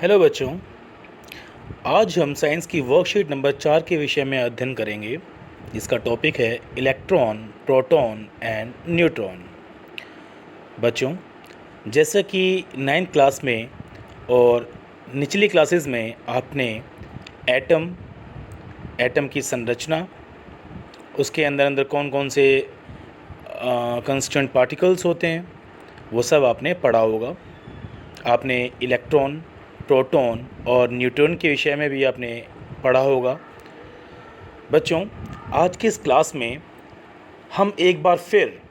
Hello बच्चों। आज हम साइंस की वर्कशीट नंबर 4 के विषय में अध्ययन करेंगे। इसका टॉपिक है इलेक्ट्रॉन, प्रोटॉन एंड न्यूट्रॉन। बच्चों, जैसा कि 9th क्लास में और निचली क्लासेस में आपने एटम की संरचना, उसके अंदर अंदर कौन कौन से कंस्टिट्यूएंट पार्टिकल्स होते हैं, वो सब आपने पढ़ा होगा। आपने इलेक्ट्रॉन, प्रोटॉन और न्यूट्रॉन के विषय में भी आपने पढ़ा होगा। बच्चों, आज की इस क्लास में हम एक बार फिर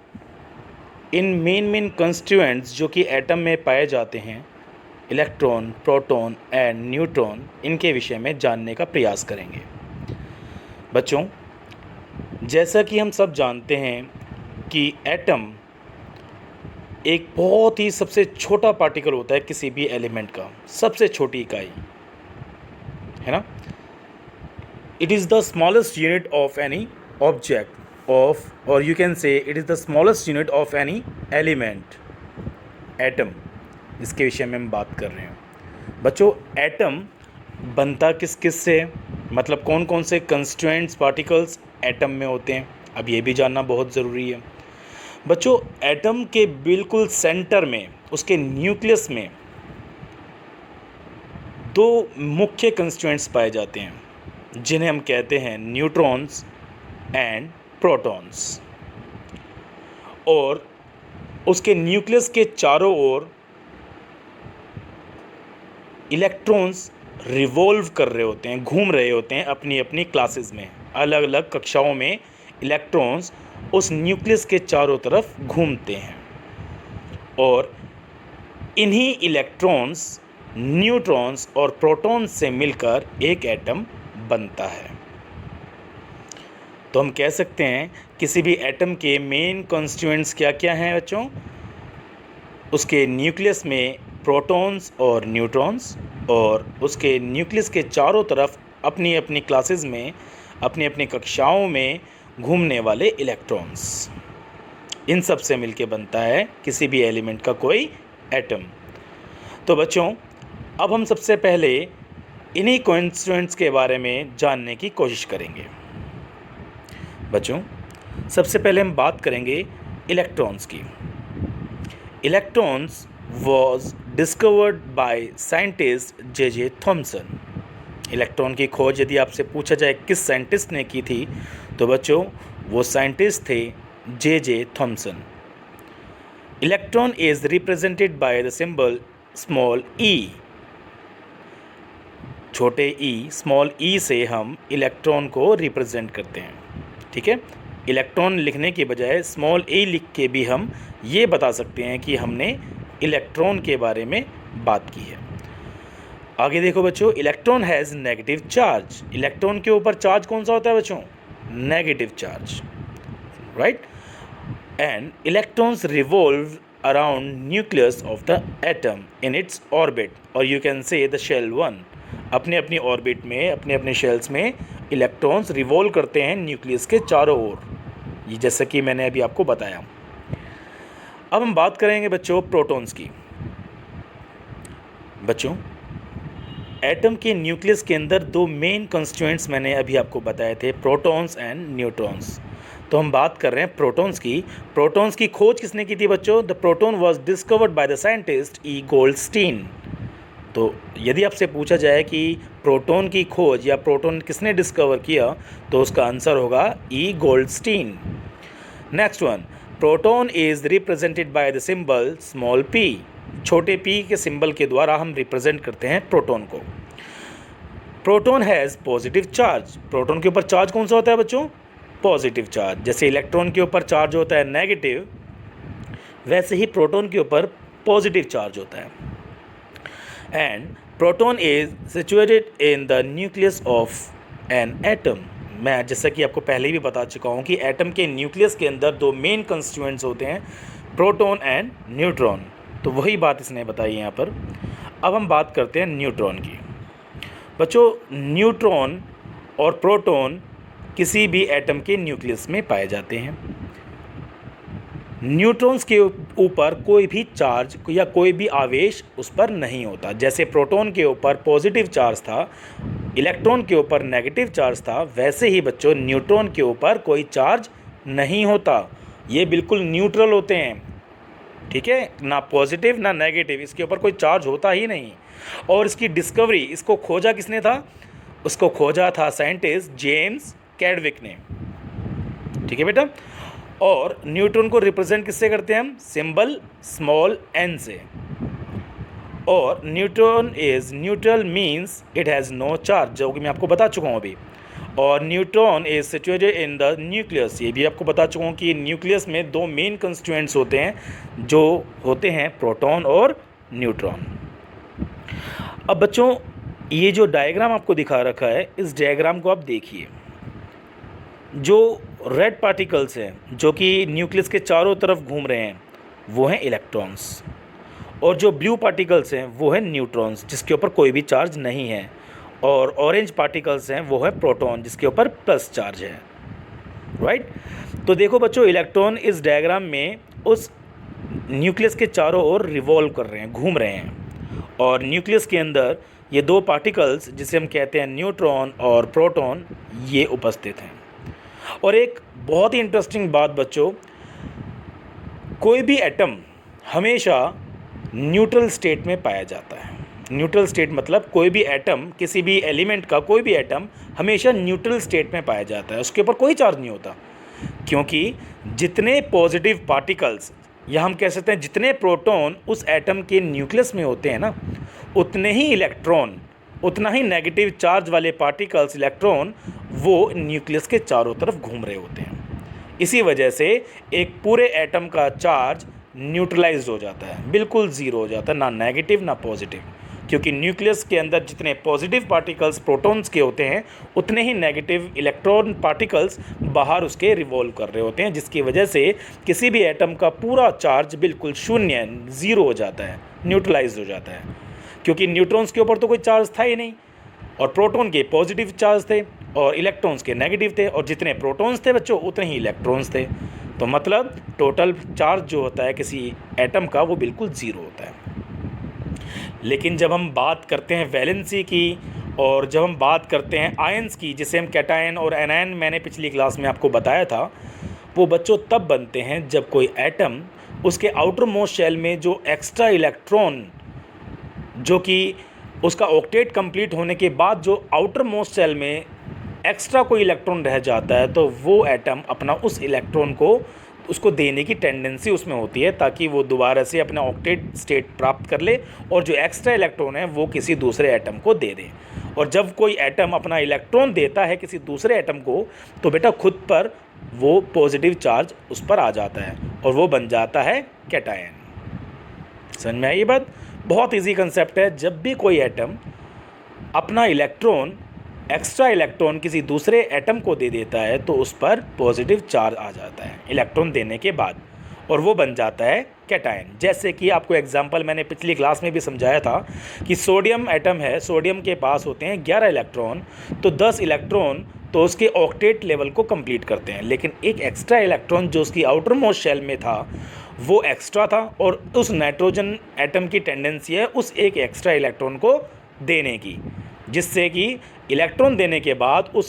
इन मेन कंस्टिट्यूएंट्स जो कि एटम में पाए जाते हैं, इलेक्ट्रॉन, प्रोटॉन एंड न्यूट्रॉन, इनके विषय में जानने का प्रयास करेंगे। बच्चों, जैसा कि हम सब जानते हैं कि एटम एक बहुत ही सबसे छोटा पार्टिकल होता है किसी भी एलिमेंट का, सबसे छोटी इकाई है ना। It is the smallest unit of any object of, और you can say it is the smallest unit of any element, atom, इसके विषय में हम बात कर रहे हैं। बच्चों, एटम बनता किस किस से, मतलब कौन कौन से कंस्टिट्यूएंट्स पार्टिकल्स एटम में होते हैं, अब ये भी जानना बहुत ज़रूरी है। बच्चों, एटम के बिल्कुल सेंटर में, उसके न्यूक्लियस में दो मुख्य कंस्टिट्यूएंट्स पाए जाते हैं जिन्हें हम कहते हैं न्यूट्रॉन्स एंड प्रोटॉन्स। और उसके न्यूक्लियस के चारों ओर इलेक्ट्रॉन्स रिवॉल्व कर रहे होते हैं, घूम रहे होते हैं अपनी अपनी क्लासेस में। अलग अलग कक्षाओं में इलेक्ट्रॉन्स उस न्यूक्लियस के चारों तरफ घूमते हैं और इन्हीं इलेक्ट्रॉन्स, न्यूट्रॉन्स और प्रोटॉन्स से मिलकर एक एटम बनता है। तो हम कह सकते हैं किसी भी एटम के मेन कॉन्स्टिट्यूएंट्स क्या क्या हैं बच्चों। उसके न्यूक्लियस में प्रोटॉन्स और न्यूट्रॉन्स, और उसके न्यूक्लियस के चारों तरफ अपनी अपनी क्लासेस में, अपनी अपनी कक्षाओं में घूमने वाले इलेक्ट्रॉन्स। इन सब से मिलके बनता है किसी भी एलिमेंट का कोई एटम। तो बच्चों, अब हम सबसे पहले इन्हीं कॉन्स्टिट्यूएंट्स के बारे में जानने की कोशिश करेंगे। बच्चों, सबसे पहले हम बात करेंगे इलेक्ट्रॉन्स की। Electrons was discovered by scientist J Thomson. Electron की खोज यदि आपसे पूछा जाए किस साइंटिस्ट ने की थी, तो बच्चों वो साइंटिस्ट थे J Thomson. Electron is represented by the symbol small e. छोटे ई, स्मॉल ई से हम इलेक्ट्रॉन को रिप्रेजेंट करते हैं, ठीक है। इलेक्ट्रॉन लिखने के बजाय स्मॉल ए लिख के भी हम ये बता सकते हैं कि हमने इलेक्ट्रॉन के बारे में बात की है। आगे देखो बच्चों, electron has negative charge. Electron के ऊपर चार्ज कौन सा होता है बच्चों? Negative charge, right. And electrons revolve around nucleus of the atom in its orbit, और you can say the shell one. अपने अपनी ऑर्बिट में, अपने अपने शेल्स में इलेक्ट्रॉन्स रिवॉल्व करते हैं न्यूक्लियस के चारों ओर, ये जैसा कि मैंने अभी आपको बताया। अब हम बात करेंगे बच्चों प्रोटॉन्स की। बच्चों, एटम के न्यूक्लियस के अंदर दो मेन कंस्टिट्यूएंट्स मैंने अभी आपको बताए थे, प्रोटॉन्स एंड न्यूट्रॉन्स। तो हम बात कर रहे हैं प्रोटॉन्स की। प्रोटॉन्स की खोज किसने की थी बच्चों? The proton was discovered by the scientist E Goldstein. तो यदि आपसे पूछा जाए कि प्रोटॉन की खोज या प्रोटॉन किसने डिस्कवर किया, तो उसका आंसर होगा ई Goldstein. Next one, proton is represented by the symbol small P. छोटे पी के सिंबल के द्वारा हम रिप्रेजेंट करते हैं प्रोटॉन को। Proton has positive charge. Proton के ऊपर चार्ज कौन सा होता है बच्चों? Positive charge. जैसे इलेक्ट्रॉन के ऊपर चार्ज होता है नेगेटिव, वैसे ही प्रोटॉन के ऊपर पॉजिटिव चार्ज होता है। And proton is situated in the nucleus of an atom. मैं जैसा कि आपको पहले भी बता चुका हूँ कि एटम के न्यूक्लियस के अंदर दो मेन कंस्टिट्यूएंट्स होते हैं, प्रोटॉन एंड न्यूट्रॉन। तो वही बात इसने बताई यहाँ पर। अब हम बात करते हैं न्यूट्रॉन की। बच्चों, न्यूट्रॉन और प्रोटॉन किसी भी एटम के न्यूक्लियस में पाए जाते हैं। न्यूट्रॉन्स के ऊपर कोई भी चार्ज या कोई भी आवेश उस पर नहीं होता। जैसे प्रोटॉन के ऊपर पॉजिटिव चार्ज था, इलेक्ट्रॉन के ऊपर नेगेटिव चार्ज था, वैसे ही बच्चों न्यूट्रॉन के ऊपर कोई चार्ज नहीं होता। ये बिल्कुल न्यूट्रल होते हैं, ठीक है, ना पॉजिटिव ना नेगेटिव, इसके ऊपर कोई चार्ज होता ही नहीं। और इसकी डिस्कवरी, इसको खोजा किसने था? उसको खोजा था साइंटिस्ट जेम्स कैडविक ने, ठीक है बेटा। और न्यूट्रॉन को रिप्रेजेंट किससे करते हैं हम? सिंबल स्मॉल n से। और neutron is neutral means it has no charge, जो कि मैं आपको बता चुका हूँ अभी। और neutron is situated in the nucleus, ये भी आपको बता चुका हूँ कि न्यूक्लियस में दो मेन कंस्टिट्यूएंट्स होते हैं जो होते हैं प्रोटॉन और न्यूट्रॉन। अब बच्चों ये जो डायग्राम आपको दिखा रखा है, इस डायग्राम को आप देखिए। जो रेड पार्टिकल्स हैं जो कि न्यूक्लियस के चारों तरफ घूम रहे हैं वो हैं इलेक्ट्रॉन्स, और जो ब्लू पार्टिकल्स हैं वो हैं न्यूट्रॉन्स जिसके ऊपर कोई भी चार्ज नहीं है, और ऑरेंज पार्टिकल्स हैं वो है प्रोटॉन जिसके ऊपर प्लस चार्ज है, राइट। तो देखो बच्चों, इलेक्ट्रॉन इस डायग्राम में उस न्यूक्लियस के चारों ओर रिवॉल्व कर रहे हैं, घूम रहे हैं, और न्यूक्लियस के अंदर ये दो पार्टिकल्स जिसे हम कहते हैं न्यूट्रॉन और प्रोटॉन, ये उपस्थित हैं। और एक बहुत ही इंटरेस्टिंग बात बच्चों, कोई भी एटम हमेशा न्यूट्रल स्टेट में पाया जाता है। न्यूट्रल स्टेट मतलब कोई भी एटम, किसी भी एलिमेंट का कोई भी एटम हमेशा न्यूट्रल स्टेट में पाया जाता है, उसके ऊपर कोई चार्ज नहीं होता। क्योंकि जितने पॉजिटिव पार्टिकल्स, या हम कह सकते हैं जितने प्रोटॉन उस एटम के न्यूक्लियस में होते हैं ना, उतने ही इलेक्ट्रॉन, उतना ही नेगेटिव चार्ज वाले पार्टिकल्स इलेक्ट्रॉन वो न्यूक्लियस के चारों तरफ घूम रहे होते हैं। इसी वजह से एक पूरे एटम का चार्ज न्यूट्रलाइज्ड हो जाता है, बिल्कुल ज़ीरो हो जाता है, ना नेगेटिव ना पॉजिटिव। क्योंकि न्यूक्लियस के अंदर जितने पॉजिटिव पार्टिकल्स प्रोटॉन्स के होते हैं, उतने ही नेगेटिव इलेक्ट्रॉन पार्टिकल्स बाहर उसके रिवॉल्व कर रहे होते हैं, जिसकी वजह से किसी भी एटम का पूरा चार्ज बिल्कुल शून्य, ज़ीरो हो जाता है, न्यूट्रलाइज हो जाता है। क्योंकि न्यूट्रॉन्स के ऊपर तो कोई चार्ज था ही नहीं, और प्रोटॉन के पॉजिटिव चार्ज थे और इलेक्ट्रॉन्स के नेगेटिव थे, और जितने प्रोटॉन्स थे बच्चों उतने ही इलेक्ट्रॉन्स थे। तो मतलब टोटल चार्ज जो होता है किसी एटम का वो बिल्कुल ज़ीरो होता है। लेकिन जब हम बात करते हैं वैलेंसी की, और जब हम बात करते हैं आयंस की, जिसे हम कैटायन और एनायन, मैंने पिछली क्लास में आपको बताया था, वो बच्चों तब बनते हैं जब कोई एटम, उसके आउटर मोस्ट शेल में जो एक्स्ट्रा इलेक्ट्रॉन, जो कि उसका ऑक्टेट कंप्लीट होने के बाद जो आउटर मोस्ट शेल में एक्स्ट्रा कोई इलेक्ट्रॉन रह जाता है, तो वो एटम अपना उस इलेक्ट्रॉन को, उसको देने की टेंडेंसी उसमें होती है, ताकि वो दोबारा से अपना ऑक्टेट स्टेट प्राप्त कर ले और जो एक्स्ट्रा इलेक्ट्रॉन है वो किसी दूसरे एटम को दे दे। और जब कोई एटम अपना इलेक्ट्रॉन देता है किसी दूसरे एटम को, तो बेटा खुद पर वो पॉजिटिव चार्ज उस पर आ जाता है और वो बन जाता है कैटायन। समझ में आई ये बात? बहुत इजी कंसेप्ट है। जब भी कोई एटम अपना इलेक्ट्रॉन, एक्स्ट्रा इलेक्ट्रॉन किसी दूसरे एटम को दे देता है, तो उस पर पॉजिटिव चार्ज आ जाता है इलेक्ट्रॉन देने के बाद, और वो बन जाता है कैटायन। जैसे कि आपको एग्जांपल मैंने पिछली क्लास में भी समझाया था कि सोडियम एटम है, सोडियम के पास होते हैं 11 इलेक्ट्रॉन, तो 10 इलेक्ट्रॉन तो उसके ऑक्टेट लेवल को कंप्लीट करते हैं, लेकिन एक एक्स्ट्रा इलेक्ट्रॉन जो उसकी आउटर मोस्ट शेल में था वो एक्स्ट्रा था, और उस नाइट्रोजन एटम की टेंडेंसी है उस एक एक्स्ट्रा इलेक्ट्रॉन को देने की, जिससे कि इलेक्ट्रॉन देने के बाद उस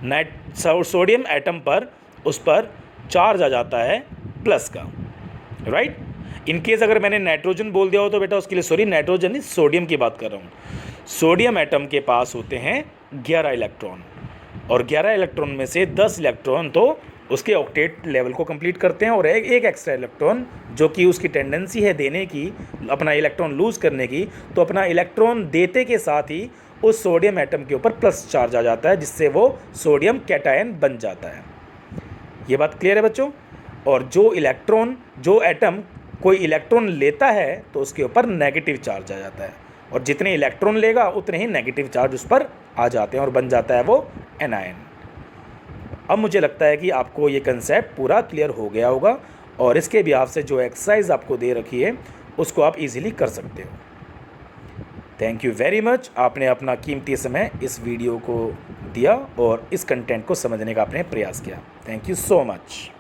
सोडियम एटम पर, उस पर चार्ज आ जाता है प्लस का, राइट। इनकेस अगर मैंने नाइट्रोजन बोल दिया हो तो बेटा उसके लिए सॉरी, नाइट्रोजन इज सोडियम की बात कर रहा हूँ। सोडियम एटम के पास होते हैं 11 इलेक्ट्रॉन, और 11 इलेक्ट्रॉन में से 10 इलेक्ट्रॉन तो उसके ऑक्टेट लेवल को कंप्लीट करते हैं, और एक एक्स्ट्रा इलेक्ट्रॉन जो कि उसकी टेंडेंसी है देने की, अपना इलेक्ट्रॉन लूज़ करने की, तो अपना इलेक्ट्रॉन देते के साथ ही उस सोडियम एटम के ऊपर प्लस चार्ज आ जाता है, जिससे वो सोडियम कैटायन बन जाता है। ये बात क्लियर है बच्चों? और जो एटम कोई इलेक्ट्रॉन लेता है तो उसके ऊपर नेगेटिव चार्ज आ जाता है, और जितने इलेक्ट्रॉन लेगा उतने ही नेगेटिव चार्ज उस पर आ जाते हैं और बन जाता है वो एनायन। अब मुझे लगता है कि आपको ये कंसेप्ट पूरा क्लियर हो गया होगा, और इसके भी आपसे जो एक्सरसाइज आपको दे रखी है उसको आप इजीली कर सकते हो। थैंक यू वेरी मच, आपने अपना कीमती समय इस वीडियो को दिया और इस कंटेंट को समझने का आपने प्रयास किया। Thank you so much.